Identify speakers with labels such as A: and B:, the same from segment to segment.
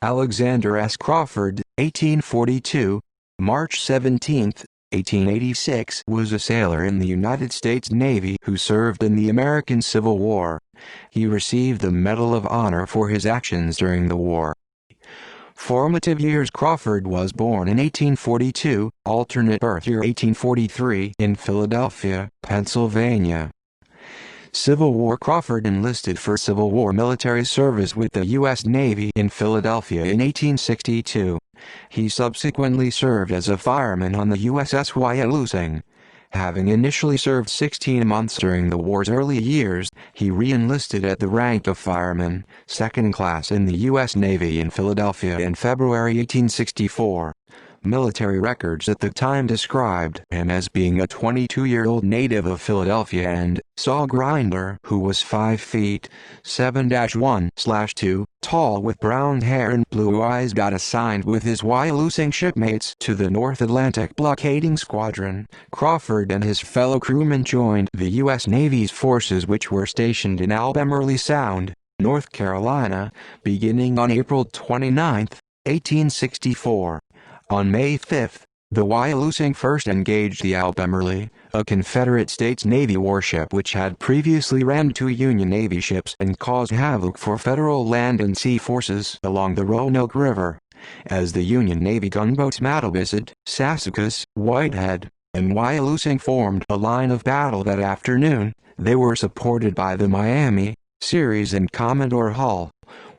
A: Alexander S. Crawford, 1842, March 17, 1886, was a sailor in the United States Navy who served in the American Civil War. He received the Medal of Honor for his actions during the war. Formative years. Crawford was born in 1842, alternate birth year 1843, in Philadelphia, Pennsylvania. Civil War. Crawford enlisted for Civil War military service with the U.S. Navy in Philadelphia in 1862. He subsequently served as a fireman on the USS Wyalusing. Having initially served 16 months during the war's early years, he re-enlisted at the rank of fireman, second class in the U.S. Navy in Philadelphia in February 1864. Military records at the time described him as being a 22-year-old native of Philadelphia and saw grinder who was 5 feet 7-1/2 tall with brown hair and blue eyes. Got assigned with his Wyalusing shipmates to the North Atlantic blockading squadron. Crawford and his fellow crewmen joined the U.S. Navy's forces, which were stationed in Albemarle Sound, North Carolina, beginning on April 29, 1864. On May 5, the Wyalusing first engaged the Albemarle, a Confederate States Navy warship which had previously rammed 2 Union Navy ships and caused havoc for Federal land and sea forces along the Roanoke River. As the Union Navy gunboats Mattabesett, Sassacus, Whitehead, and Wyalusing formed a line of battle that afternoon, they were supported by the Miami, Ceres, and Commodore Hull.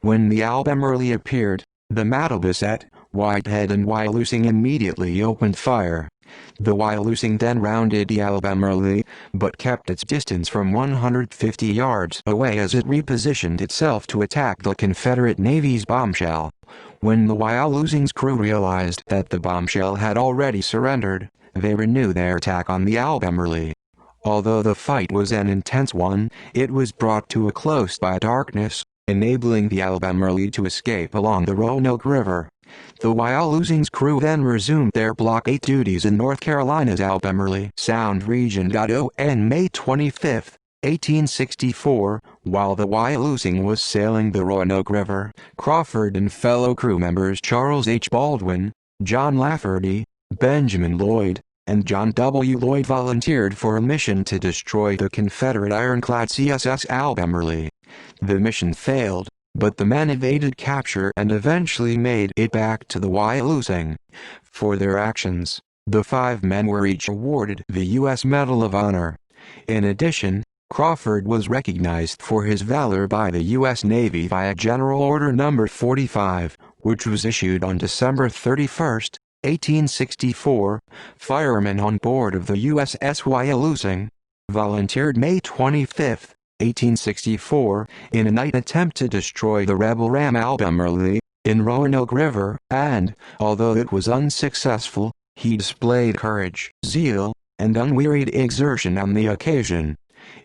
A: When the Albemarle appeared, the Mattabesett, Whitehead, and Wyalusing immediately opened fire. The Wyalusing then rounded the Albemarle, but kept its distance from 150 yards away as it repositioned itself to attack the Confederate Navy's bombshell. When the Wyalusing's crew realized that the bombshell had already surrendered, they renewed their attack on the Albemarle. Although the fight was an intense one, it was brought to a close by darkness, enabling the Albemarle to escape along the Roanoke River. The Wyalusing's crew then resumed their blockade duties in North Carolina's Albemarle Sound region. On May 25, 1864, while the Wyalusing was sailing the Roanoke River, Crawford and fellow crew members Charles H. Baldwin, John Lafferty, Benjamin Lloyd, and John W. Lloyd volunteered for a mission to destroy the Confederate ironclad CSS Albemarle. The mission failed, but the men evaded capture and eventually made it back to the Wyalusing. For their actions, the 5 men were each awarded the U.S. Medal of Honor. In addition, Crawford was recognized for his valor by the U.S. Navy via General Order No. 45, which was issued on December 31, 1864. Firemen on board of the USS Wyalusing volunteered May 25, 1864, in a night attempt to destroy the rebel ram Albemarle in Roanoke River, and, although it was unsuccessful, he displayed courage, zeal, and unwearied exertion on the occasion.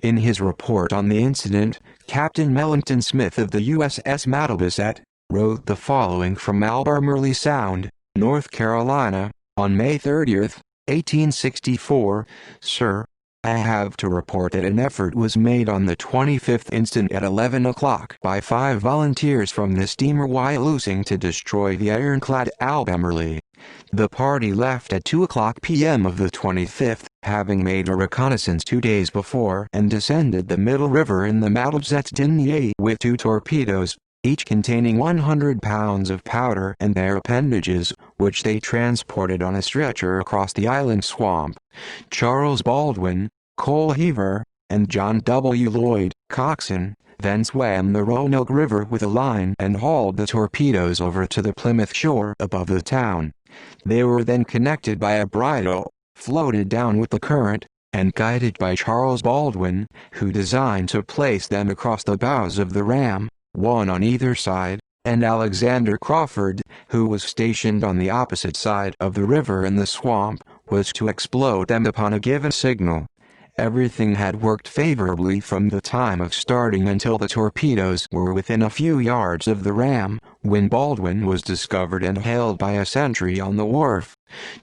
A: In his report on the incident, Captain Mellington Smith of the USS Mattabesett wrote the following from Albemarle Sound, North Carolina, on May 30, 1864, Sir, I have to report that an effort was made on the 25th instant at 11 o'clock by 5 volunteers from the steamer Wyalusing to destroy the ironclad Albemarle. The party left at 2 p.m. of the 25th, having made a reconnaissance 2 days before, and descended the Middle River in the Mattabesett dinghy with 2 torpedoes, each containing 100 pounds of powder and their appendages, which they transported on a stretcher across the island swamp. Charles Baldwin, coal heaver, and John W. Lloyd, coxswain, then swam the Roanoke River with a line and hauled the torpedoes over to the Plymouth shore above the town. They were then connected by a bridle, floated down with the current, and guided by Charles Baldwin, who designed to place them across the bows of the ram, one on either side, and Alexander Crawford, who was stationed on the opposite side of the river in the swamp, was to explode them upon a given signal. Everything had worked favorably from the time of starting until the torpedoes were within a few yards of the ram, when Baldwin was discovered and hailed by a sentry on the wharf.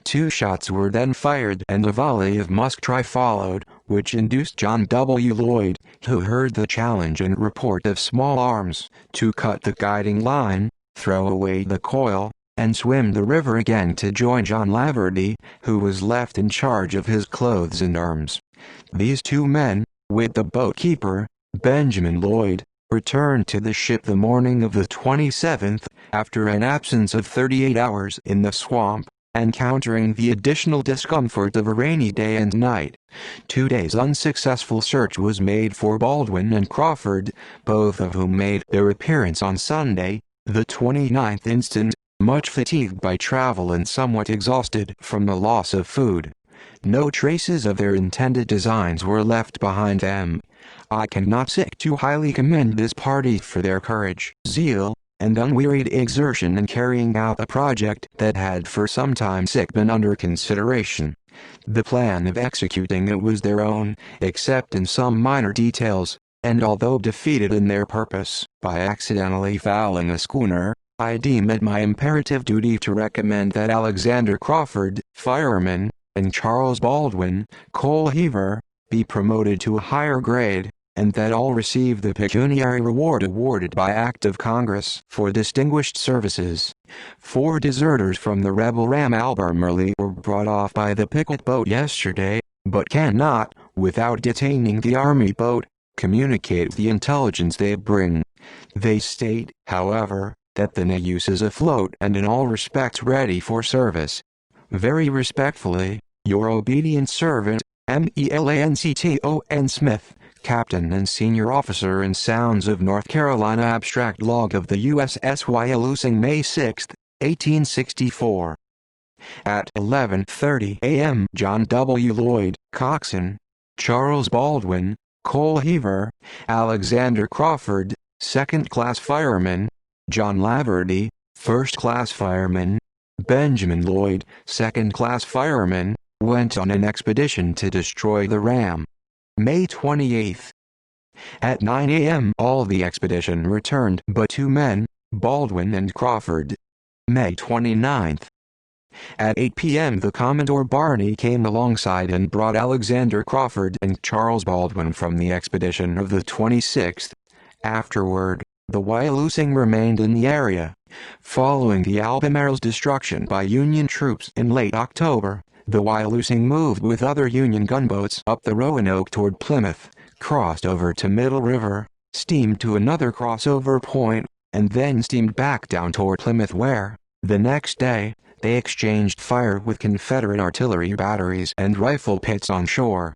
A: 2 shots were then fired and a volley of musketry followed, which induced John W. Lloyd, who heard the challenge and report of small arms, to cut the guiding line, throw away the coil, and swim the river again to join John Laverty, who was left in charge of his clothes and arms. These two men, with the boatkeeper, Benjamin Lloyd, returned to the ship the morning of the 27th, after an absence of 38 hours in the swamp, encountering the additional discomfort of a rainy day and night. 2 days' unsuccessful search was made for Baldwin and Crawford, both of whom made their appearance on Sunday, the 29th instant, much fatigued by travel and somewhat exhausted from the loss of food. No traces of their intended designs were left behind them. I cannot seek to highly commend this party for their courage, zeal, and unwearied exertion in carrying out a project that had for some time been under consideration. The plan of executing it was their own, except in some minor details, and although defeated in their purpose by accidentally fouling a schooner, I deem it my imperative duty to recommend that Alexander Crawford, fireman, and Charles Baldwin, coal heaver, be promoted to a higher grade, and that all receive the pecuniary reward awarded by Act of Congress for distinguished services. 4 deserters from the rebel ram Albemarle were brought off by the picket boat yesterday, but cannot, without detaining the army boat, communicate the intelligence they bring. They state, however, that the Neuse is afloat and in all respects ready for service. Very respectfully, your obedient servant, MELANCTON Smith, Captain and Senior Officer in Sounds of North Carolina. Abstract log of the USS Wyalusing, May 6, 1864. At 11:30 a.m. John W. Lloyd, coxswain; Charles Baldwin, coal heaver; Alexander Crawford, second-class fireman; John Laverty, first-class fireman; Benjamin Lloyd, second-class fireman, went on an expedition to destroy the ram. May 28. At 9 a.m. all the expedition returned but 2 men, Baldwin and Crawford. May 29. At 8 p.m. the Commodore Barney came alongside and brought Alexander Crawford and Charles Baldwin from the expedition of the 26th. Afterward, the Wyalusing remained in the area. Following the Albemarle's destruction by Union troops in late October, the Wyalusing moved with other Union gunboats up the Roanoke toward Plymouth, crossed over to Middle River, steamed to another crossover point, and then steamed back down toward Plymouth where, the next day, they exchanged fire with Confederate artillery batteries and rifle pits on shore.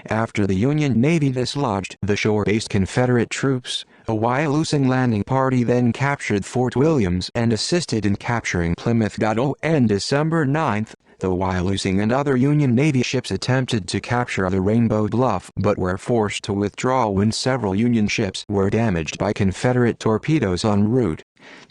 A: After the Union Navy dislodged the shore-based Confederate troops, a Wyalusing landing party then captured Fort Williams and assisted in capturing Plymouth. On December 9, the Wyalusing and other Union Navy ships attempted to capture the Rainbow Bluff but were forced to withdraw when several Union ships were damaged by Confederate torpedoes en route.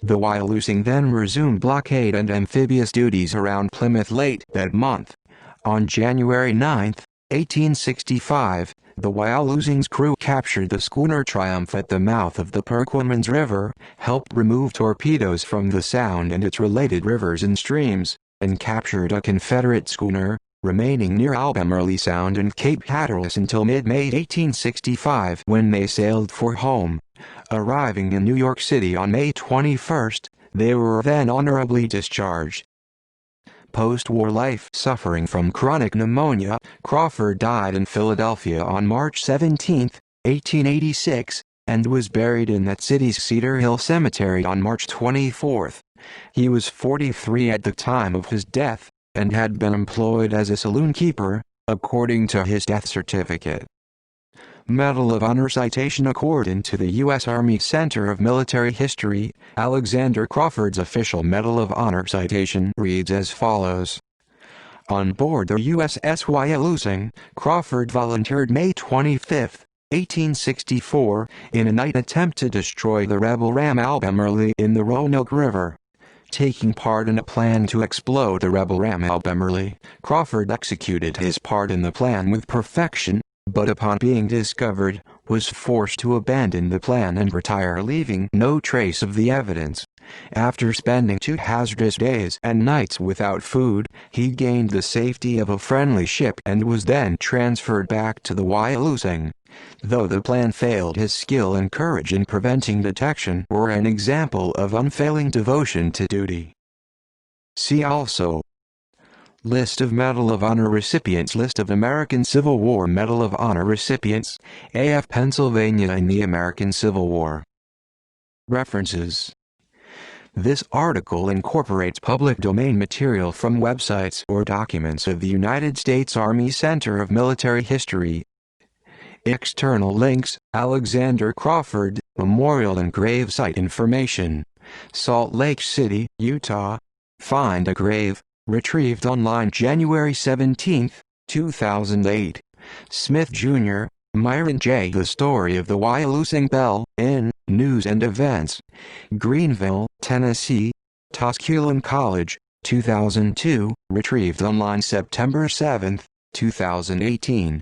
A: The Wyalusing then resumed blockade and amphibious duties around Plymouth late that month. On January 9, 1865, the Wyalusing's crew captured the schooner Triumph at the mouth of the Perquimans River, helped remove torpedoes from the Sound and its related rivers and streams, and captured a Confederate schooner, remaining near Albemarle Sound and Cape Hatteras until mid-May 1865 when they sailed for home. Arriving in New York City on May 21, they were then honorably discharged. Post-war life. Suffering from chronic pneumonia, Crawford died in Philadelphia on March 17, 1886, and was buried in that city's Cedar Hill Cemetery on March 24. He was 43 at the time of his death, and had been employed as a saloon keeper, according to his death certificate. Medal of Honor citation. According to the U.S. Army Center of Military History, Alexander Crawford's official Medal of Honor citation reads as follows. On board the USS Wyalusing, Crawford volunteered May 25, 1864, in a night attempt to destroy the rebel ram Albemarle in the Roanoke River. Taking part in a plan to explode the rebel ram Albemarle, Crawford executed his part in the plan with perfection, but upon being discovered, was forced to abandon the plan and retire, leaving no trace of the evidence. After spending 2 hazardous days and nights without food, he gained the safety of a friendly ship and was then transferred back to the Wyalusing. Though the plan failed, his skill and courage in preventing detection were an example of unfailing devotion to duty. See also: List of Medal of Honor recipients, List of American Civil War Medal of Honor recipients, AF Pennsylvania in the American Civil War. References. This article incorporates public domain material from websites or documents of the United States Army Center of Military History. External links: Alexander Crawford, Memorial and Grave Site information. Salt Lake City, Utah. Find a Grave, retrieved online January 17, 2008. Smith, Jr., Myron J. The Story of the Wyalusing Belle, in News and Events. Greenville, Tennessee. Tusculum College, 2002, retrieved online September 7, 2018.